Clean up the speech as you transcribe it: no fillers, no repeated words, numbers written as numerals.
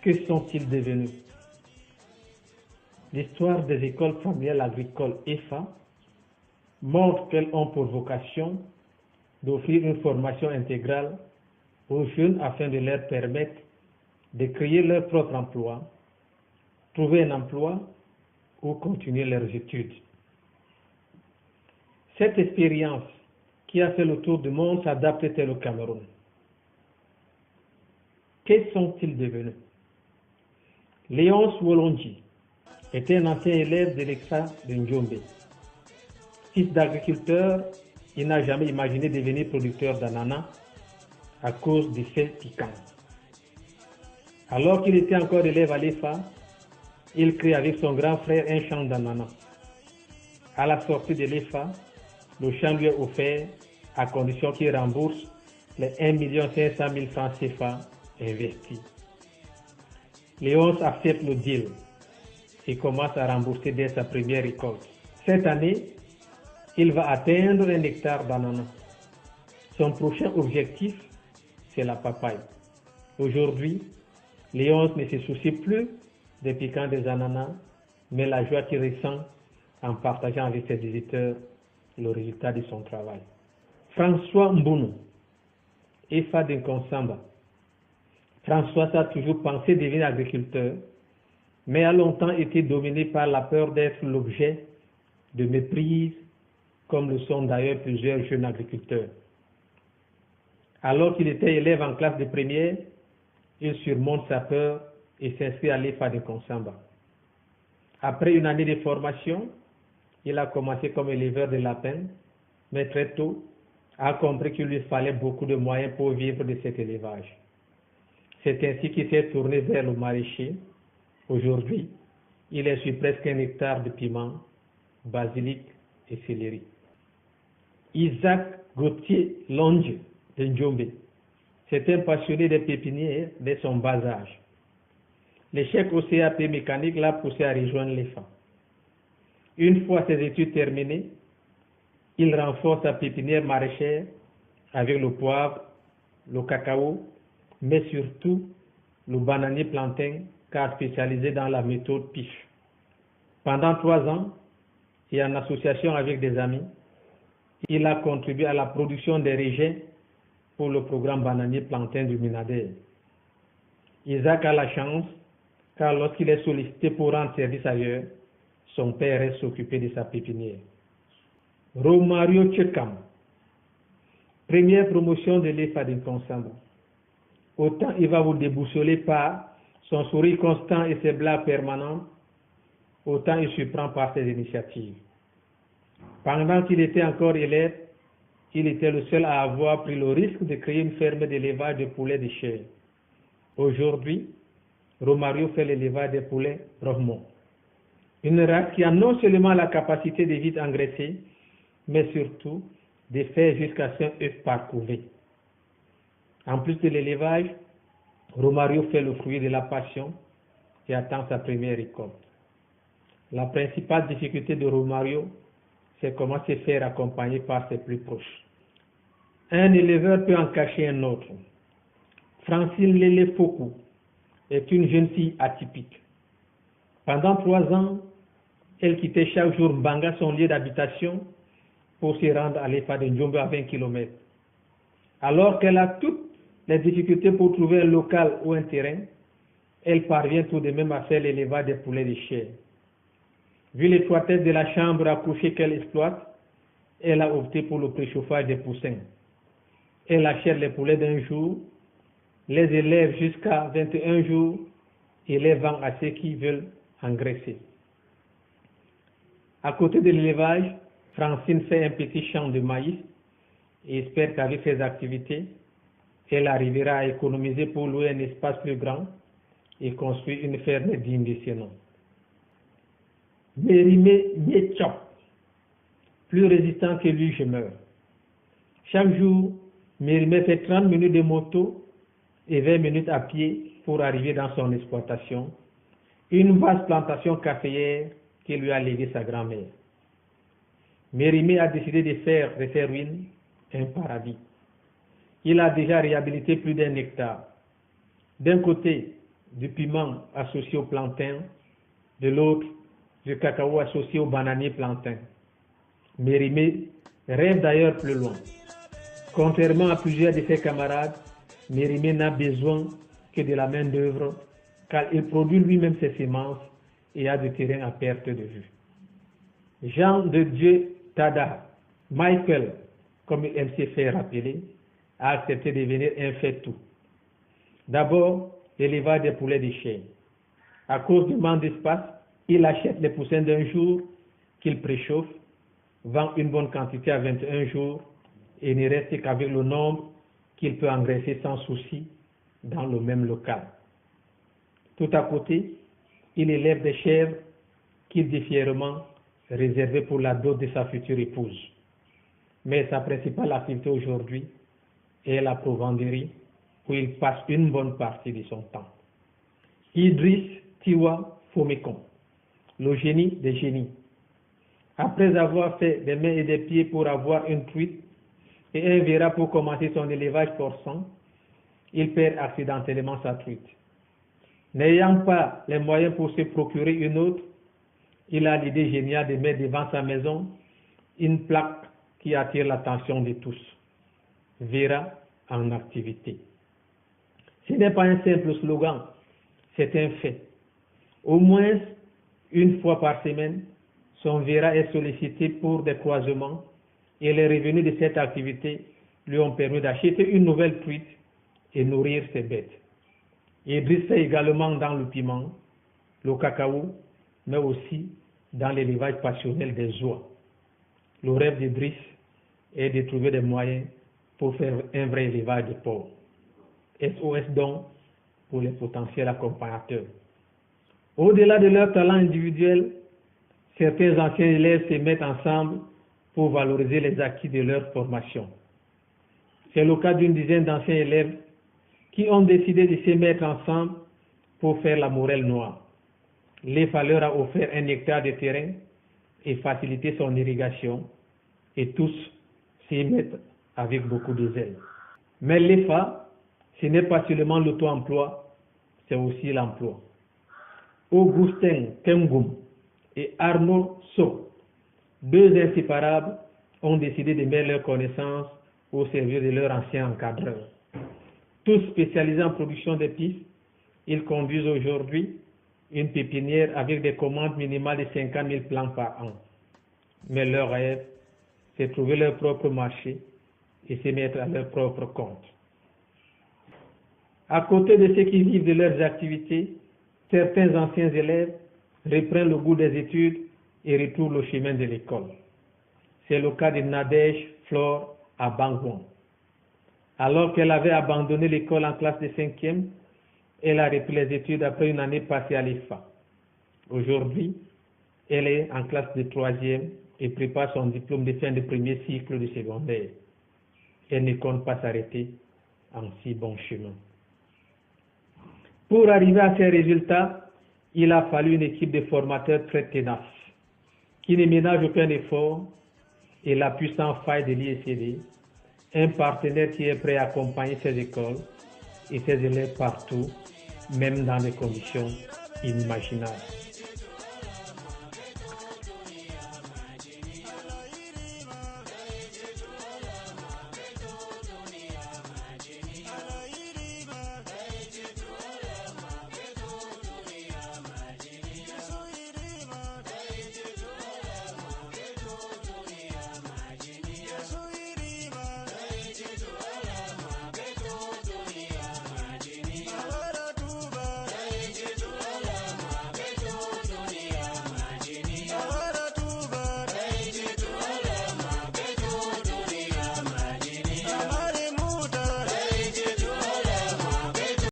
Que sont-ils devenus? L'histoire des écoles familiales agricoles EFA montre qu'elles ont pour vocation d'offrir une formation intégrale aux jeunes afin de leur permettre de créer leur propre emploi, trouver un emploi ou continuer leurs études. Cette expérience qui a fait le tour du monde s'adapte-t-elle au Cameroun? Que sont-ils devenus? Léonce Wolonji était un ancien élève de l'EXA de Njombe. Fils d'agriculteur, il n'a jamais imaginé devenir producteur d'ananas à cause des faits piquants. Alors qu'il était encore élève à l'EFA, il crée avec son grand frère un champ d'ananas. À la sortie de l'EFA, le champ lui est offert à condition qu'il rembourse les 1 500 000 francs CFA investis. Léonce accepte le deal et commence à rembourser dès sa première récolte. Cette année, il va atteindre 1 hectare d'ananas. Son prochain objectif, c'est la papaye. Aujourd'hui, Léonce ne se soucie plus des piquants des ananas, mais la joie qu'il ressent en partageant avec ses visiteurs le résultat de son travail. François Mbounou, EFA d'Inkonsamba. François a toujours pensé devenir agriculteur, mais a longtemps été dominé par la peur d'être l'objet de méprise, comme le sont d'ailleurs plusieurs jeunes agriculteurs. Alors qu'il était élève en classe de première, il surmonte sa peur et s'inscrit à l'EFA de Konsamba. Après une année de formation, il a commencé comme éleveur de lapins, mais très tôt a compris qu'il lui fallait beaucoup de moyens pour vivre de cet élevage. C'est ainsi qu'il s'est tourné vers le maraîcher. Aujourd'hui, il est sur presque 1 hectare de piments, basilic et céleri. Isaac Gauthier Longe de Njombe, c'est un passionné des pépinières dès son bas âge. L'échec au CAP mécanique l'a poussé à rejoindre l'EFA. Une fois ses études terminées, il renforce sa pépinière maraîchère avec le poivre, le cacao, mais surtout le bananier plantain, car spécialisé dans la méthode PIF. Pendant 3 ans, et en association avec des amis, il a contribué à la production des raisins pour le programme bananier plantain du Minader. Isaac a la chance, car lorsqu'il est sollicité pour rendre service ailleurs, son père reste s'occuper de sa pépinière. Romario Tchekam, première promotion de l'EFA d'Inkonsamba. Autant il va vous déboussoler par son sourire constant et ses blagues permanentes, autant il surprend par ses initiatives. Pendant qu'il était encore élève, il était le seul à avoir pris le risque de créer une ferme d'élevage de poulets de chair. Aujourd'hui, Romario fait l'élevage des poulets Rohmont, une race qui a non seulement la capacité de vite engraisser, mais surtout de faire jusqu'à 5 œufs par couvée. En plus de l'élevage, Romario fait le fruit de la passion et attend sa première récolte. La principale difficulté de Romario, c'est comment se faire accompagner par ses plus proches. Un éleveur peut en cacher un autre. Francine Lele Fokou est une jeune fille atypique. Pendant 3 ans, elle quittait chaque jour Mbanga, son lieu d'habitation, pour se rendre à l'EFA de Njombe à 20 km. Alors qu'elle a toutes les difficultés pour trouver un local ou un terrain, elle parvient tout de même à faire l'élevage des poulets de chair. Vu l'étroitesse de la chambre à coucher qu'elle exploite, elle a opté pour le préchauffage des poussins. Elle achète les poulets d'un jour, les élève jusqu'à 21 jours et les vend à ceux qui veulent engraisser. À côté de l'élevage, Francine fait un petit champ de maïs et espère qu'avec ses activités, elle arrivera à économiser pour louer un espace plus grand et construire une ferme digne de ce nom. Mérimé Mietchop, plus résistant que lui, je meurs. Chaque jour, Mérimé fait 30 minutes de moto et 20 minutes à pied pour arriver dans son exploitation, une vaste plantation caféière qui lui a légué sa grand-mère. Mérimée a décidé de faire de ses ruines un paradis. Il a déjà réhabilité plus d'un hectare. D'un côté, du piment associé au plantain, de l'autre, du cacao associé au bananier plantain. Mérimée rêve d'ailleurs plus loin. Contrairement à plusieurs de ses camarades, Mérimée n'a besoin que de la main-d'œuvre, car il produit lui-même ses semences et a du terrain à perte de vue. Jean de Dieu Tada, Michael, comme il aime se faire rappeler, a accepté de devenir un fait-tout. D'abord, l'élevage des poulets de chair. À cause du manque d'espace, il achète les poussins d'un jour qu'il préchauffe, vend une bonne quantité à 21 jours et ne reste qu'avec le nombre qu'il peut engraisser sans souci dans le même local. Tout à côté, il élève des chèvres qu'il dit fièrement réservées pour la dot de sa future épouse. Mais sa principale activité aujourd'hui est la provenderie, où il passe une bonne partie de son temps. Idriss Tiwa Fomekon, le génie des génies. Après avoir fait des mains et des pieds pour avoir une truite et un verra pour commencer son élevage porcin, il perd accidentellement sa truite. N'ayant pas les moyens pour se procurer une autre, il a l'idée géniale de mettre devant sa maison une plaque qui attire l'attention de tous. Vera en activité. Ce n'est pas un simple slogan, c'est un fait. Au moins une fois par semaine, son Vera est sollicité pour des croisements et les revenus de cette activité lui ont permis d'acheter une nouvelle truite et nourrir ses bêtes. Idriss fait également dans le piment, le cacao, mais aussi dans l'élevage passionnel des oies. Le rêve d'Idriss est de trouver des moyens pour faire un vrai élevage de porcs. SOS donc pour les potentiels accompagnateurs. Au-delà de leur talent individuel, certains anciens élèves se mettent ensemble pour valoriser les acquis de leur formation. C'est le cas d'une dizaine d'anciens élèves qui ont décidé de se mettre ensemble pour faire la morelle noire. L'EFA leur a offert 1 hectare de terrain et facilité son irrigation, et tous s'y mettent avec beaucoup de zèle. Mais l'EFA, ce n'est pas seulement l'auto-emploi, c'est aussi l'emploi. Augustin Kengum et Arnaud So, 2 inséparables, ont décidé de mettre leurs connaissances au service de leur ancien encadreur. Tous spécialisés en production d'épices, ils conduisent aujourd'hui une pépinière avec des commandes minimales de 50 000 plants par an. Mais leur rêve, c'est trouver leur propre marché et se mettre à leur propre compte. À côté de ceux qui vivent de leurs activités, certains anciens élèves reprennent le goût des études et retrouvent le chemin de l'école. C'est le cas de Nadège Flore à Bangwon. Alors qu'elle avait abandonné l'école en classe de 5e, elle a repris les études après une année passée à l'EFA. Aujourd'hui, elle est en classe de 3e et prépare son diplôme de fin de premier cycle de secondaire. Elle ne compte pas s'arrêter en si bon chemin. Pour arriver à ces résultats, il a fallu une équipe de formateurs très tenaces, qui ne ménage aucun effort, et l'appui sans faille de l'IECD, un partenaire qui est prêt à accompagner ses écoles et ses élèves partout, même dans des conditions inimaginables.